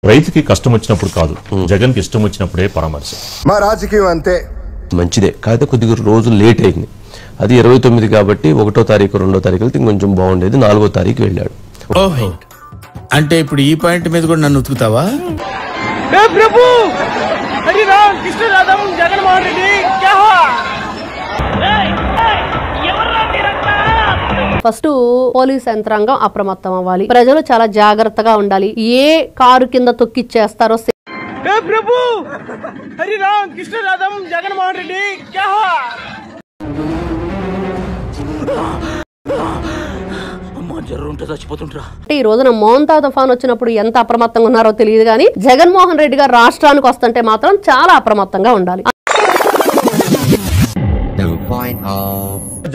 రైతుకి కష్టం వచ్చినప్పుడు కాదు, జగన్కి ఇష్టం వచ్చినప్పుడే పరామర్శ. మా రాజకీయం అంతే. మంచిదే, కాకపోతే కొద్దిగా రోజులు లేట్ అయింది. అది 29 కాబట్టి 1వ తారీఖు 2వ తారీఖు వెళ్తే కొంచెం బాగుండేది. 4వ తారీఖు వెళ్ళాడు. అంటే ఇప్పుడు ఈ పాయింట్ మీద కూడా నన్ను ఉతుకుతావా? ఫస్ట్ పోలీస్ యంత్రాంగం అప్రమత్తం అవ్వాలి. ప్రజలు చాలా జాగ్రత్తగా ఉండాలి. ఏ కారు కింద తొక్కిచ్చేస్తారో ఈ రోజున మోంతా తుఫాన్ వచ్చినప్పుడు ఎంత అప్రమత్తంగా ఉన్నారో తెలియదు కానీ జగన్మోహన్ రెడ్డి గారు రాష్ట్రానికి వస్తుంటే మాత్రం చాలా అప్రమత్తంగా ఉండాలి.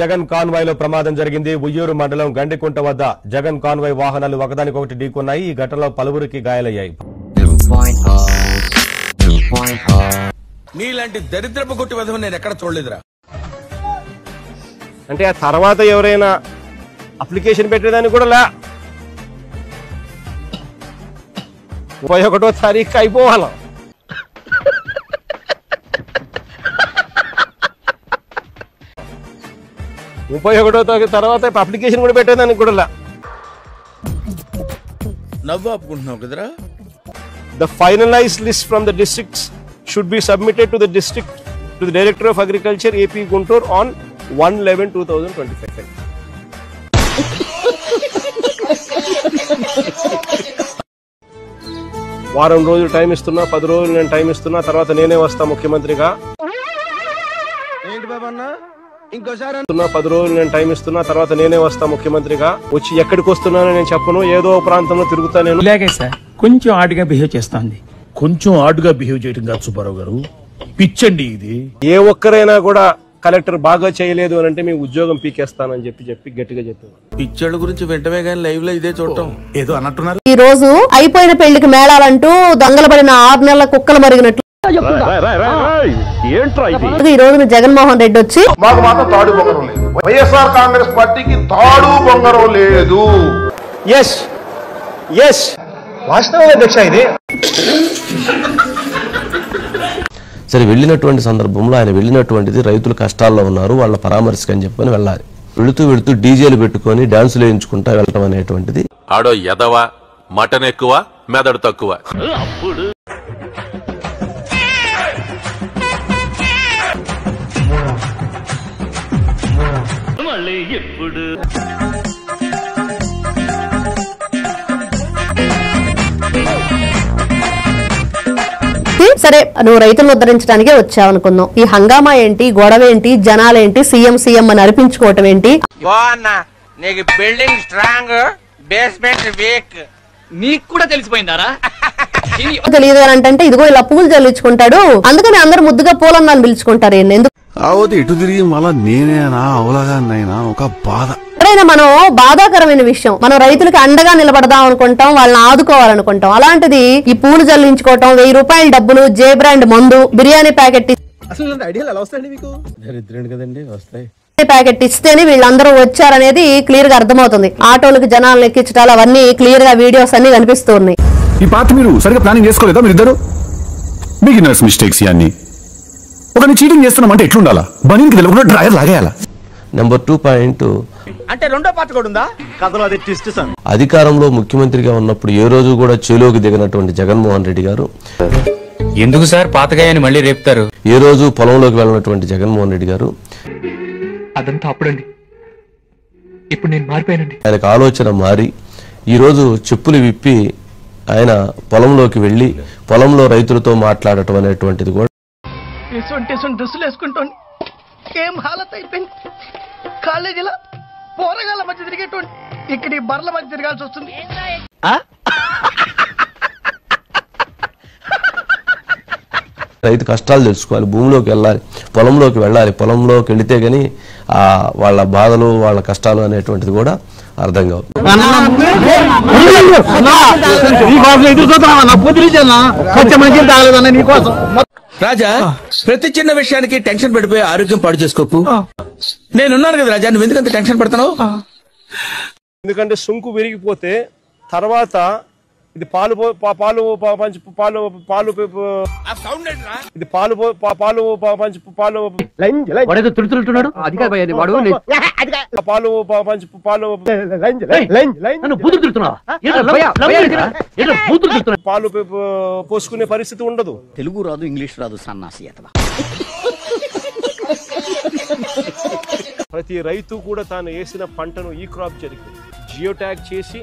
జగన్ కాన్వాయ్ లో ప్రమాదం జరిగింది. ఉయ్యూరు మండలం గండికుంట వద్ద జగన్ కాన్వాయ్ వాహనాలు ఒకదానికొకటి ఢీకొన్నాయి. ఈ ఘటనలో పలువురికి గాయాలయ్యాయి. నీలాంటి దరిద్రపు కొట్టి వధవం నేను ఎక్కడ చూడలేదురా. అంటే ఆ తర్వాత ఎవరైనా అప్లికేషన్ పెట్టేదాన్ని కూడా 31వ తారీఖు అయిపోవాలి. 31వ తారీఖు తర్వాత అప్లికేషన్ కూడా పెట్టేదానికి కూడా నవ్వు ఆపుకుంటున్నావు కదరా. The finalized list from the districts should be submitted to the district to the Director of Agriculture AP Guntur on 1/11/2025. వారం రోజులు టైం ఇస్తున్నా, 10 రోజులు నేను టైం ఇస్తున్నా, తర్వాత నేనే వస్తా ముఖ్యమంత్రిగా. ఏంటి బాబన్నా ఇంకోసారి 10 రోజులు నేను టైం ఇస్తున్నా, తర్వాత నేనే వస్తా ముఖ్యమంత్రిగా. వచ్చి ఎక్కడికి వస్తున్నానో నేను చెప్పను, ఏదో ప్రాంతంలో తిరుగుతా. నేను కొంచెం ఆడుగా బిహేవ్ చేస్తాంది. కొంచెం ఆడుగా బిహేవ్ చేయడం కాదు సుబ్బారావు గారు, పిచ్చండి ఇది. ఏ ఒక్కరైనా కూడా కలెక్టర్ బాగా చేయలేదు అని అంటే మీ ఉద్యోగం పీకేస్తానని చెప్పి గట్టిగా చెప్పాను. పిచ్చోళ్ళ గురించి వెంటనే కానీ లైవ్ లో ఇదే చూడటం ఏదో అన్నట్టున్నారు. ఈ రోజు అయిపోయిన పెళ్లికి మేళాలంటూ దొంగలబడిన 6 నెలల కుక్కలు మరిగినట్లు ఈ రోజున జగన్మోహన్ రెడ్డి వచ్చి మాకు మాత్రం తాడు బొంగరం లేదు. వైఎస్ఆర్ కాంగ్రెస్ పార్టీకి తాడు బొంగరం లేదు. వాస్తవం అధ్యక్ష ఇది. సరే, వెళ్ళినటువంటి సందర్భంలో ఆయన వెళ్ళినటువంటిది రైతులు కష్టాల్లో ఉన్నారు, వాళ్ళ పరామర్శకు అని చెప్పని వెళ్ళాలి. వెళుతూ డీజేలు పెట్టుకొని డాన్సులు వేయించుకుంటా వెళ్ళటం అనేటువంటిది ఆడో ఎదవ, మటన్ ఎక్కువ, మెదడు తక్కువ. సరే, నువ్వు రైతులను ఉద్ధరించడానికే వచ్చావు అనుకుందాం. ఈ హంగామా ఏంటి, గొడవ ఏంటి, జనాలేంటి, సీఎం అని అనిపించుకోవటం ఏంటి? నీకు బిల్డింగ్ స్ట్రాంగ్, బేస్మెంట్ వీక్, నీకు కూడా తెలిసిపోయిందారా? తెలియదు అని అంటే ఇదిగో ఇలా పూలు చల్లించుకుంటాడు, అందుకని అందరు ముద్దుగా పూలన్నాను పిలుచుకుంటారు. ఎందుకు ఇటు తిరిగి మళ్ళా నేనేనా అవలాగానైనా ఒక బాధ. ఎప్పుడైనా మనం బాధాకరమైన విషయం, మనం రైతులకు అండగా నిలబడదాం అనుకుంటాం, వాళ్ళని ఆదుకోవాలనుకుంటాం. అలాంటిది ఈ పూలు జల్లించుకోవటం, 1000 రూపాయల డబ్బులు, జే బ్రాండ్ మందు, బిర్యానీ ప్యాకెట్ ఇస్తేనే వీళ్ళందరూ వచ్చారనేది క్లియర్ గా అర్థమవుతుంది. ఆటోలకు జనాలను ఎక్కించడాలు అవన్నీ క్లియర్ గా వీడియోస్ అన్ని కనిపిస్తూ ఉన్నాయి. ఈ పార్ట్ మీరు సరిగ్గా ప్లానింగ్ చేసుకోలేదా? మీరు ఇద్దరు బిగినర్స్ మిస్టేక్స్ ఇవన్నీ. ఒకరిని చీటింగ్ చేస్తున్నామంటే ఎట్లుండాలా? బనీన్కి తెలియకుండా డ్రైవర్ లాగేయాలా? నెంబర్ 2 పాయింట్ అంటే రెండో పార్ట్ కూడా ఉందా కథలో? అది ట్విస్ట్ సార్. అధికారంలో ముఖ్యమంత్రిగా ఉన్నప్పుడు ఏ రోజు కూడా చేలోకి దిగినటువంటి జగన్మోహన్ రెడ్డి గారు ఎందుకు సార్ పాతగాయని మళ్ళీ రేపుతారు? ఏ రోజు పొలంలోకి వెళ్ళినటువంటి జగన్మోహన్ రెడ్డి గారు అదంతా అప్పుడండి, ఇప్పుడు నేను మారిపోయానండి. ఆయనకు ఆలోచన మారి ఈరోజు చెప్పులు విప్పి ఆయన పొలంలోకి వెళ్లి పొలంలో రైతులతో మాట్లాడటం అనేటువంటిది కూడా డ్రెస్సులు వేసుకుంటోండి. ఏం హాలత్ అయిపోయింది. కాలేజీలో పోరగాళ్ళ మధ్య తిరిగేటోండి, ఇక్కడ ఈ బర్ల మధ్య తిరగాల్సి వస్తుంది. రైతు కష్టాలు తెలుసుకోవాలి, భూమిలోకి వెళ్ళాలి, పొలంలోకి వెళ్ళాలి. పొలంలోకి వెళితే గానీ వాళ్ళ బాధలు, వాళ్ళ కష్టాలు అనేటువంటిది కూడా అర్థం కావు. రాజా, ప్రతి చిన్న విషయానికి టెన్షన్ పడిపోయి ఆరోగ్యం పాడు చేసుకోకు. నేనున్నాను కదా రాజా, నువ్వు ఎందుకంత టెన్షన్ పడుతున్నావు? ఎందుకంటే సుంకు విరిగిపోతే తర్వాత ఇది పాలు పాలు పంచి పాలు పాలు ఇది పాలు పాలు పంచి పాలు తుడుతున్నాడు పాలు పంచి పాలు పాలు పోసుకునే పరిస్థితి ఉండదు. తెలుగు రాదు, ఇంగ్లీష్ రాదు, సన్నాసి అతవా. ప్రతి రైతు కూడా తాను వేసిన పంటను ఈ క్రాప్ జరిగి జియో ట్యాగ్ చేసి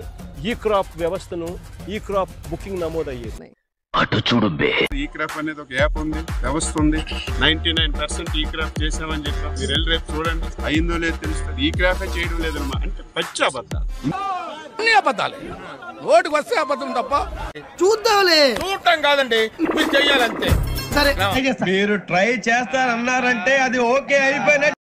ఈ క్రాప్ వ్యవస్థను ఈ క్రాప్ బుకింగ్ నమోదయ్యేది. అటు చూడు ఈ క్రాప్ అనేది ఒక యాప్ ఉంది, వ్యవస్థ ఉంది. 99% ఈ క్రాప్ చేసామని చెప్పాం. మీరు వెళ్ళి రేపు చూడండి, అయిందో లేదో తెలుస్తుంది. ఈ క్రాపే చేయడం లేదన్నమా అంటే పచ్చి అబద్ధాలు. అన్ని అబద్ధాలే. ఓటుకు వస్తే అబద్ధం తప్ప చూద్దాంలే. చూడటం కాదండి, మీరు చెయ్యాలంతే. సరే మీరు ట్రై చేస్తారన్నారంటే అది ఓకే అయిపోయినట్టు.